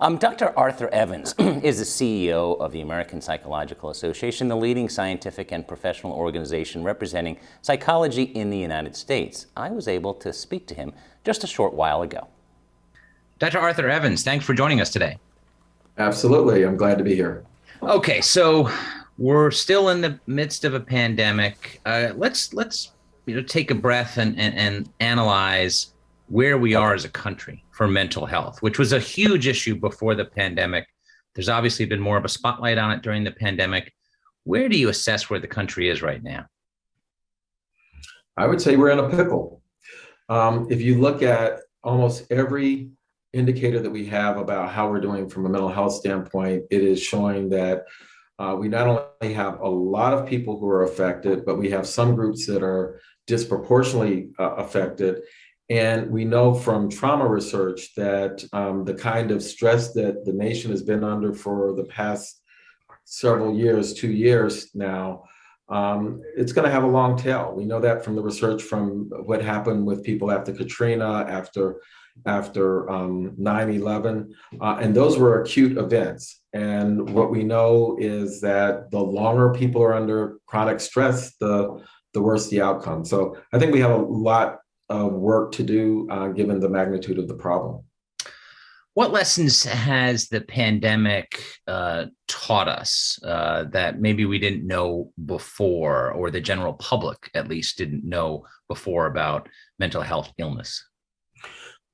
Dr. Arthur Evans is the CEO of the American Psychological Association, the leading scientific and professional organization representing psychology in the United States. I was able to speak to him just a short while ago. Dr. Arthur Evans, thanks for joining us today. Absolutely. I'm glad to be here. Okay, so we're still in the midst of a pandemic. Let's take a breath and analyze where we are as a country for mental health, which was a huge issue before the pandemic. There's obviously been more of a spotlight on it during the pandemic. Where do you assess where the country is right now? I would say we're in a pickle. If you look at almost every indicator that we have about how we're doing from a mental health standpoint, it is showing that we not only have a lot of people who are affected, but we have some groups that are disproportionately affected. And we know from trauma research that the kind of stress that the nation has been under for the past several years, 2 years now, it's going to have a long tail. We know that from the research from what happened with people after Katrina, after 9/11, and those were acute events. And what we know is that the longer people are under chronic stress, the worse the outcome. So I think we have a lot of work to do given the magnitude of the problem. What lessons has the pandemic taught us that maybe we didn't know before, or the general public at least didn't know before about mental health illness?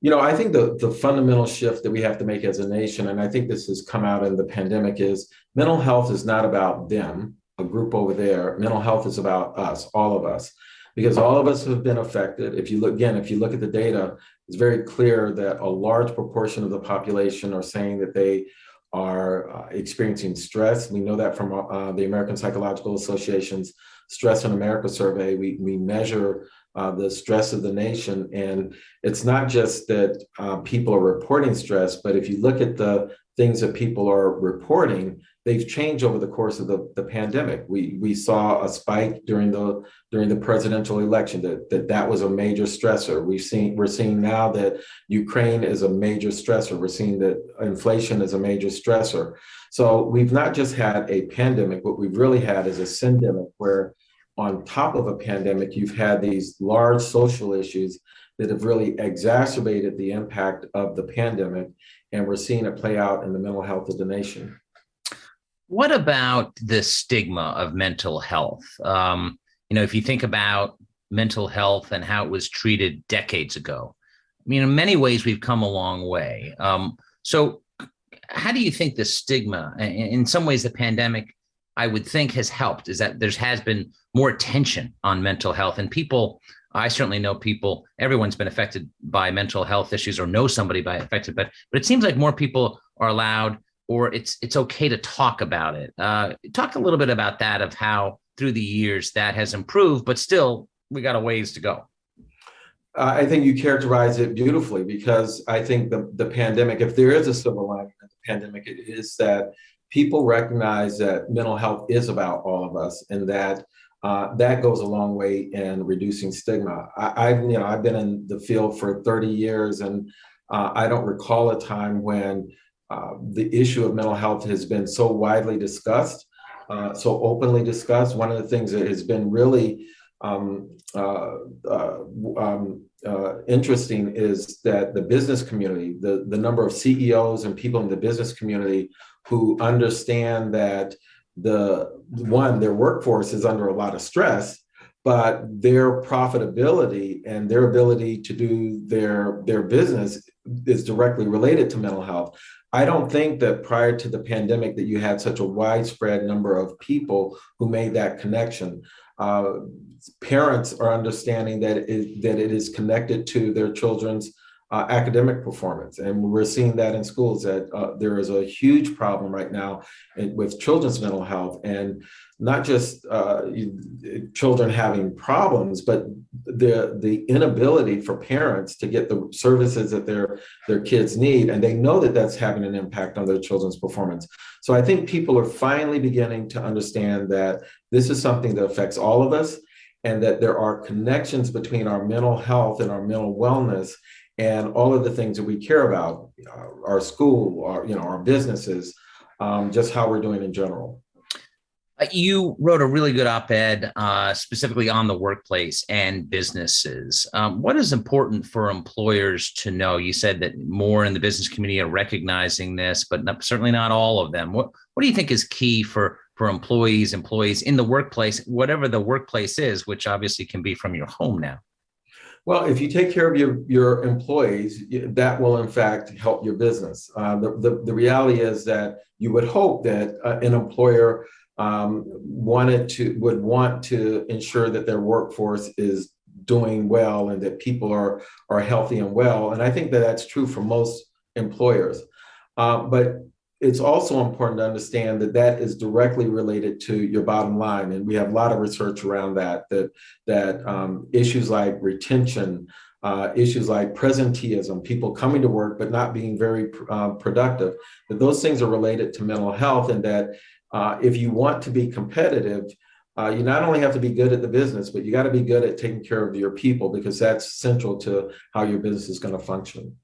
You know, I think the fundamental shift that we have to make as a nation, and I think this has come out in the pandemic, is mental health is not about them, a group over there. Mental health is about us, all of us, because all of us have been affected. If you look at the data, it's very clear that a large proportion of the population are saying that they are experiencing stress. We know that from the American Psychological Association's Stress in America survey. We measure the stress of the nation. And it's not just that people are reporting stress, but if you look at the things that people are reporting, they've changed over the course of the pandemic. We saw a spike during the presidential election that was a major stressor. We're seeing now that Ukraine is a major stressor. We're seeing that inflation is a major stressor. So we've not just had a pandemic. What we've really had is a syndemic, where on top of a pandemic, you've had these large social issues that have really exacerbated the impact of the pandemic. And we're seeing it play out in the mental health of the nation. What about the stigma of mental health? If you think about mental health and how it was treated decades ago, I mean, in many ways, we've come a long way. So how do you think the stigma, in some ways, the pandemic, I would think, has helped, is that there has been more attention on mental health, and people, I certainly know people, everyone's been affected by mental health issues or know somebody affected, but it seems like more people are allowed, or it's okay to talk about it. Talk a little bit about that, of how through the years that has improved, but still we got a ways to go. I think you characterize it beautifully, because I think the pandemic, if there is a silver lining in the pandemic, it is that people recognize that mental health is about all of us, and that that goes a long way in reducing stigma. I've been in the field for 30 years, and I don't recall a time when the issue of mental health has been so widely discussed, so openly discussed. One of the things that has been really interesting is that the business community, the number of CEOs and people in the business community who understand that their workforce is under a lot of stress, but their profitability and their ability to do their business is directly related to mental health. I don't think that prior to the pandemic that you had such a widespread number of people who made that connection. Parents are understanding that it is connected to their children's academic performance. And we're seeing that in schools, that there is a huge problem right now with children's mental health, and not just children having problems, but the inability for parents to get the services that their kids need. And they know that that's having an impact on their children's performance. So I think people are finally beginning to understand that this is something that affects all of us, and that there are connections between our mental health and our mental wellness. and all of the things that we care about, our school, our businesses, just how we're doing in general. You wrote a really good op-ed specifically on the workplace and businesses. What is important for employers to know? You said that more in the business community are recognizing this, but certainly not all of them. What do you think is key for employees in the workplace, whatever the workplace is, which obviously can be from your home now? Well, if you take care of your employees, that will in fact help your business. The reality is that you would hope that an employer would want to ensure that their workforce is doing well and that people are healthy and well. And I think that that's true for most employers. But it's also important to understand that that is directly related to your bottom line. And we have a lot of research around that issues like retention, issues like presenteeism, people coming to work but not being very productive, that those things are related to mental health, and that if you want to be competitive, you not only have to be good at the business, but you got to be good at taking care of your people, because that's central to how your business is going to function.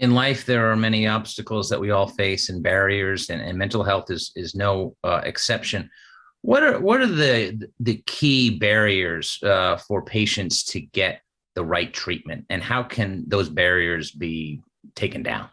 In life, there are many obstacles that we all face and barriers, and mental health is no exception. What are the key barriers for patients to get the right treatment, and how can those barriers be taken down?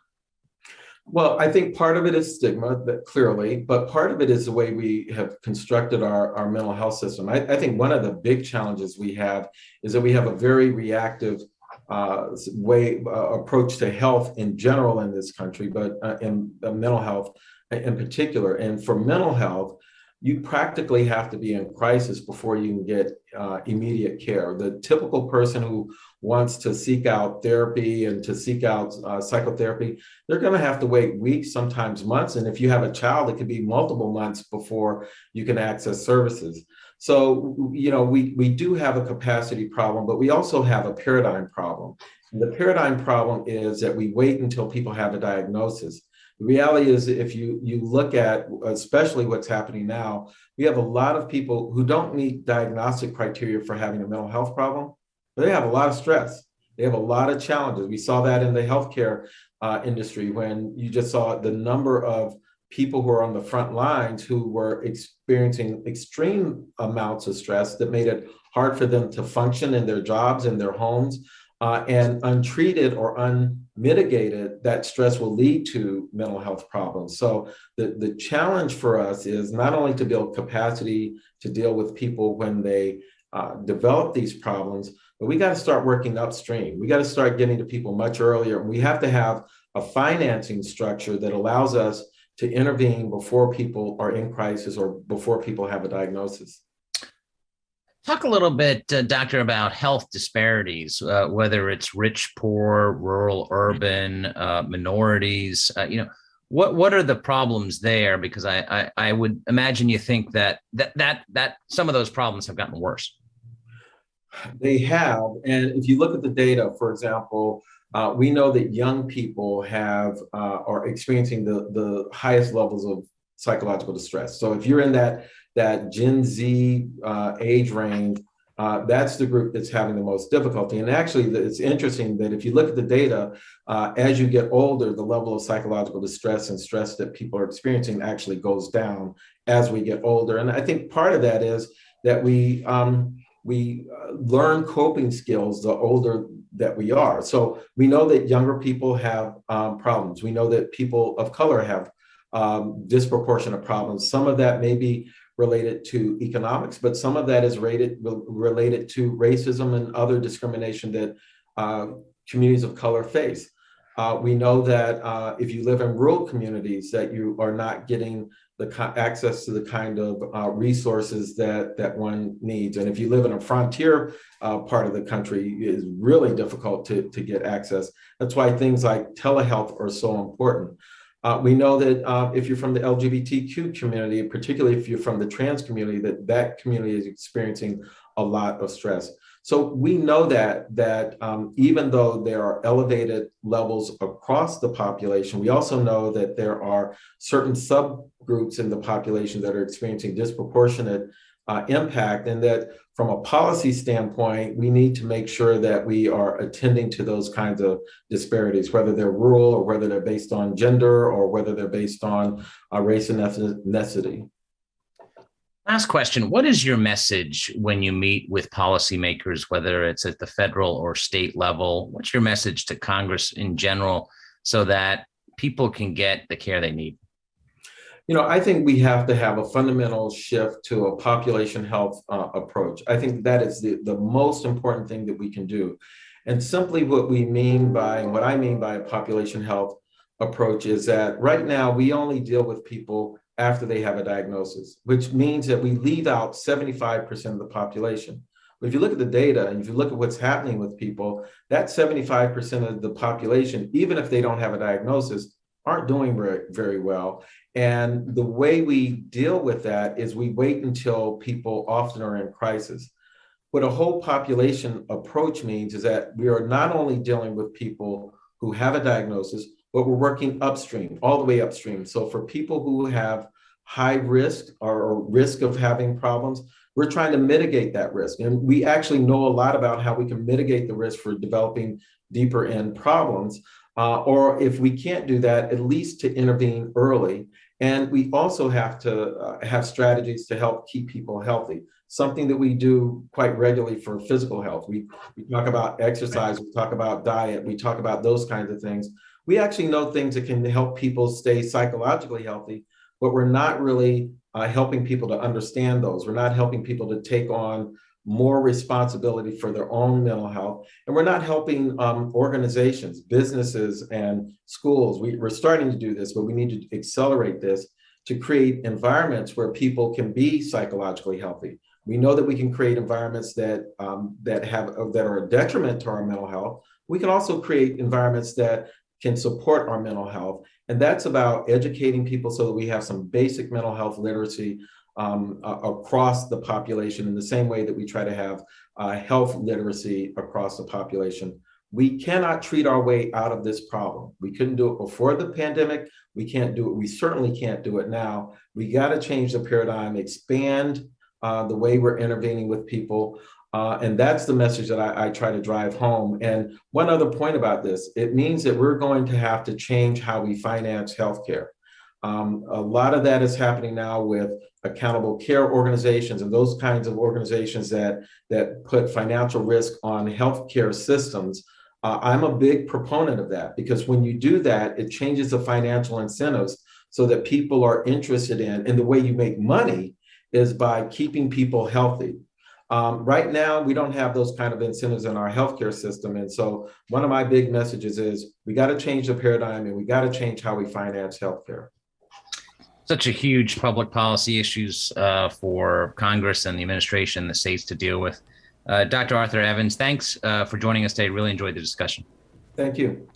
Well, I think part of it is stigma, clearly, but part of it is the way we have constructed our mental health system. I think one of the big challenges we have is that we have a very reactive approach to health in general in this country, but in mental health in particular. And for mental health, you practically have to be in crisis before you can get immediate care. The typical person who wants to seek out therapy and to seek out psychotherapy, they're going to have to wait weeks, sometimes months. And if you have a child, it could be multiple months before you can access services. So, we do have a capacity problem, but we also have a paradigm problem. And the paradigm problem is that we wait until people have a diagnosis. The reality is, if you look at especially what's happening now, we have a lot of people who don't meet diagnostic criteria for having a mental health problem, but they have a lot of stress. They have a lot of challenges. We saw that in the healthcare industry, when you just saw the number of people who are on the front lines who were experiencing extreme amounts of stress that made it hard for them to function in their jobs and their homes. And untreated or unmitigated, that stress will lead to mental health problems. So the challenge for us is not only to build capacity to deal with people when they develop these problems, but we got to start working upstream. We got to start getting to people much earlier. We have to have a financing structure that allows us to intervene before people are in crisis or before people have a diagnosis. Talk a little bit, Doctor, about health disparities, whether it's rich, poor, rural, urban, minorities. What are the problems there? Because I would imagine you think that some of those problems have gotten worse. They have, and if you look at the data, for example, we know that young people are experiencing the highest levels of psychological distress. So if you're in that Gen Z age range, that's the group that's having the most difficulty. And actually, it's interesting that if you look at the data, as you get older, the level of psychological distress and stress that people are experiencing actually goes down as we get older. And I think part of that is that we learn coping skills the older that we are. So we know that younger people have problems. We know that people of color have disproportionate problems. Some of that may be related to economics, but some of that is related to racism and other discrimination that communities of color face. We know that if you live in rural communities, that you are not getting the access to the kind of resources that one needs. And if you live in a frontier part of the country, it is really difficult to get access. That's why things like telehealth are so important. We know that if you're from the LGBTQ community, particularly if you're from the trans community, that community is experiencing a lot of stress. So we know that even though there are elevated levels across the population, we also know that there are certain subgroups in the population that are experiencing disproportionate impact, and that from a policy standpoint, we need to make sure that we are attending to those kinds of disparities, whether they're rural or whether they're based on gender or whether they're based on race and ethnicity. Last question. What is your message when you meet with policymakers, whether it's at the federal or state level? What's your message to Congress in general so that people can get the care they need? I think we have to have a fundamental shift to a population health approach. I think that is the most important thing that we can do. And simply what I mean by a population health approach is that right now we only deal with people after they have a diagnosis, which means that we leave out 75% of the population. But if you look at the data and if you look at what's happening with people, that 75% of the population, even if they don't have a diagnosis, aren't doing very, very well. And the way we deal with that is we wait until people often are in crisis. What a whole population approach means is that we are not only dealing with people who have a diagnosis, but we're working upstream, all the way upstream. So for people who have high risk or risk of having problems, we're trying to mitigate that risk. And we actually know a lot about how we can mitigate the risk for developing deeper end problems. Or if we can't do that, at least to intervene early. And we also have to have strategies to help keep people healthy, something that we do quite regularly for physical health. We talk about exercise, we talk about diet, we talk about those kinds of things. We actually know things that can help people stay psychologically healthy, but we're not really helping people to understand those. We're not helping people to take on more responsibility for their own mental health. And we're not helping organizations, businesses, and schools. We're starting to do this, but we need to accelerate this to create environments where people can be psychologically healthy. We know that we can create environments that are a detriment to our mental health. We can also create environments that can support our mental health. And that's about educating people so that we have some basic mental health literacy across the population in the same way that we try to have health literacy across the population. We cannot treat our way out of this problem. We couldn't do it before the pandemic. We can't do it. We certainly can't do it now. We got to change the paradigm, expand the way we're intervening with people. And that's the message that I try to drive home. And one other point about this, it means that we're going to have to change how we finance healthcare. A lot of that is happening now with accountable care organizations and those kinds of organizations that put financial risk on healthcare systems. I'm a big proponent of that because when you do that, it changes the financial incentives so that people are interested in, and the way you make money is by keeping people healthy. Right now, we don't have those kind of incentives in our healthcare system. And so one of my big messages is we got to change the paradigm and we got to change how we finance healthcare. Such a huge public policy issues for Congress and the administration, the states to deal with. Dr. Arthur Evans, thanks for joining us today. Really enjoyed the discussion. Thank you.